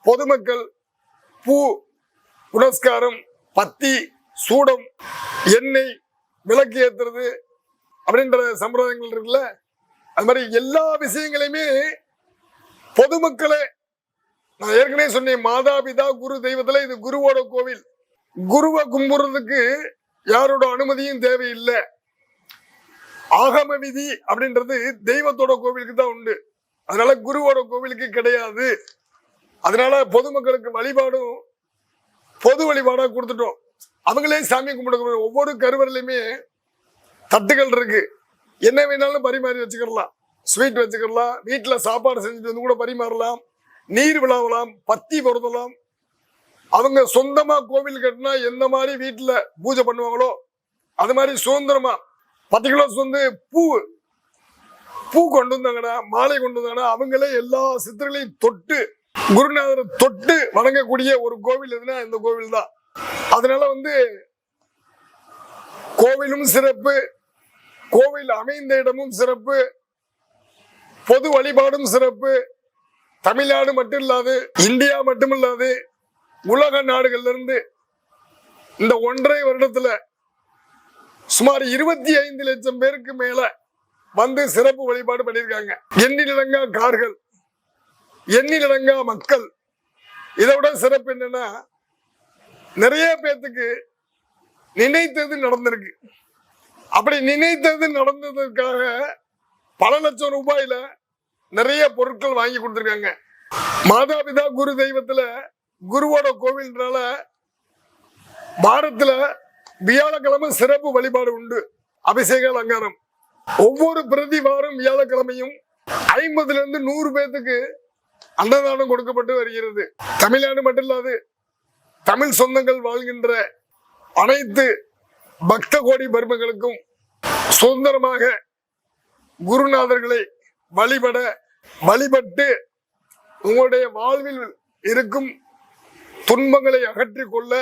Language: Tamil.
பொதுமக்கள் பூ, புனஸ்காரம், பத்தி, சூடம், எண்ணெய், விளக்கு ஏத்துறது அப்படின்ற சம்பிரதாயங்கள் இருக்குல்ல, அது மாதிரி எல்லா விஷயங்களையுமே பொதுமக்களே, நான் ஏற்கனவே சொன்னேன், மாதாபிதா குரு தெய்வத்துல இது குருவோட கோவில். குருவை கும்பிடுறதுக்கு யாரோட அனுமதியும் தேவையில்லை. ஆகம விதி அப்படின்றது தெய்வத்தோட கோவிலுக்கு தான் உண்டு. அதனால குருவோட கோவிலுக்கு கிடையாது. அதனால பொதுமக்களுக்கு வழிபாடும் பொது வழிபாடா கொடுத்துட்டோம். அவங்களே சாமி கும்பிடுற ஒவ்வொரு கருவறையிலுமே தட்டுகள் இருக்கு. என்ன வேணாலும் பரிமாறி வச்சுக்கலாம். ஸ்வீட் வச்சுக்கலாம், வீட்டுல சாப்பாடு செஞ்சுட்டு வந்து கூட பரிமாறலாம், நீர் விழாவலாம், பத்தி பொருத்தலாம். அவங்க சொந்தமா கோவில் கட்டினா எந்த மாதிரி வீட்டுல பூஜை பண்ணுவாங்களோ அது மாதிரி சுதந்திரமா 10 கிலோ வந்து பூ கொண்டு வந்தாங்கன்னா, மாலை கொண்டு வந்தாங்கன்னா, அவங்களே எல்லா சித்தர்களையும் தொட்டு குருநாதரை தொட்டு வணங்கக்கூடிய ஒரு கோவில் எதுனா இந்த கோவில் தான். அதனால வந்து கோவிலும் சிறப்பு, கோவில் அமைந்த இடமும் சிறப்பு, பொது வழிபாடும் சிறப்பு. தமிழ்நாடு மட்டும் இல்லாது, இந்தியா மட்டும் இல்லாது, உலக நாடுகள்ல இருந்து இந்த 1.5 வருடத்துல சுமார் 25 லட்சம் பேருக்கு மேல வந்து சிறப்பு வழிபாடு பண்ணியிருக்காங்க. எண்ணிலடங்கா கார்கள், எண்ணிலடங்கா மக்கள். இதை விட சிறப்பு என்னன்னா, நிறைய பேத்துக்கு நினைத்தது நடந்திருக்கு. அப்படி நினைத்தது நடந்ததற்காக பல லட்சம் ரூபாயில நிறைய பொருட்கள் வாங்கி கொடுத்திருக்காங்க. மாதாபிதா குரு தெய்வத்துல குருவோட கோவில்னால வாரத்துல வியாழக்கிழமை சிறப்பு வழிபாடு உண்டு. அபிஷேக அலங்காரம். ஒவ்வொரு பிரதி வாரம் வியாழக்கிழமையும் 50 இருந்து 100 பேத்துக்கு அன்னதானம் கொடுக்கப்பட்டு வருகிறது. தமிழ்நாடு மட்டும் இல்லாது, தமிழ் சொந்தங்கள் வாழ்கின்ற அனைத்து பக்த கோடி பெருமக்களுக்கும் சுதந்திரமாக குருநாதர்களை வழிபட்டு உங்களுடைய வாழ்வில் இருக்கும் துன்பங்களை அகற்றிக் கொள்ள